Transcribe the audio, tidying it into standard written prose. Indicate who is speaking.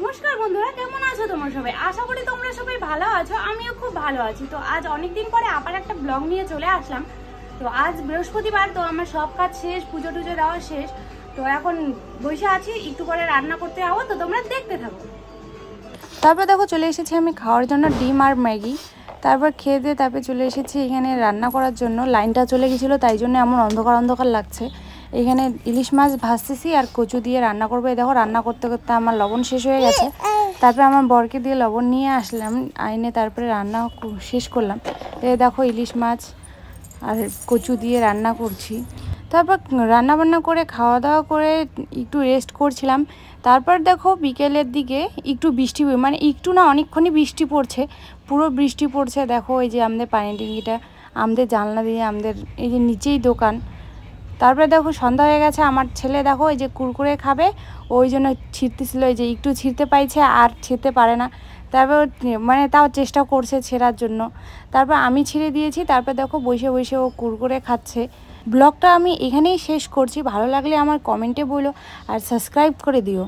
Speaker 1: নমস্কার বন্ধুরা, কেমন আছো তোমরা সবাই? আশা করি তোমরা সবাই ভালো আছো। আমিও খুব ভালো আছি। তো আজ অনেকদিন পরে আবার একটা ব্লগ নিয়ে চলে আসলাম। তো আজ বৃহস্পতিবার, তো আমার সব কাজ শেষ, পুজো টুজো দেওয়া শেষ। তো এখন বসে আছি, একটু পরে রান্না করতে যাবো। তো তোমরা দেখতে থাকো।
Speaker 2: তারপর দেখো চলে এসেছি আমি খাওয়ার জন্য ডিম আর ম্যাগি। তারপর খেয়ে দিয়ে তারপর চলে এসেছি এখানে রান্না করার জন্য। লাইনটা চলে গেছিলো, তাই জন্য এমন অন্ধকার অন্ধকার লাগছে। এখানে ইলিশ মাছ ভাজতেছি আর কচু দিয়ে রান্না করবো। এই দেখো রান্না করতে করতে আমার লবণ শেষ হয়ে গেছে। তারপরে আমার বরকে দিয়ে লবণ নিয়ে আসলাম, আইনে তারপরে রান্না শেষ করলাম। এই দেখো ইলিশ মাছ আর কচু দিয়ে রান্না করছি। তারপর রান্না বান্না করে খাওয়া দাওয়া করে একটু রেস্ট করছিলাম। তারপর দেখো বিকেলের দিকে একটু বৃষ্টি, মানে একটু না অনেকক্ষণই বৃষ্টি পড়ছে, পুরো বৃষ্টি পড়ছে। দেখো এই যে আমাদের পানি ট্যাঙ্কিটা, আমাদের জানলা দিয়ে, আমাদের এই যে নিচেই দোকান। তারপরে দেখো সন্ধ্যা হয়ে গেছে। আমার ছেলে দেখো এই যে কুরকুরে খাবে, ওই জন্য ছিঁড়তেছিল। এই যে একটু ছিঁড়তে পাইছে আর ছিঁড়তে পারে না। তারপর মানে তাও চেষ্টা করছে ছেঁড়ার জন্য। তারপর আমি ছিঁড়ে দিয়েছি। তারপর দেখো বসে বসে ও কুরকুরে খাচ্ছে। ব্লগটা আমি এখানেই শেষ করছি। ভালো লাগলে আমার কমেন্টে বলো আর সাবস্ক্রাইব করে দিও।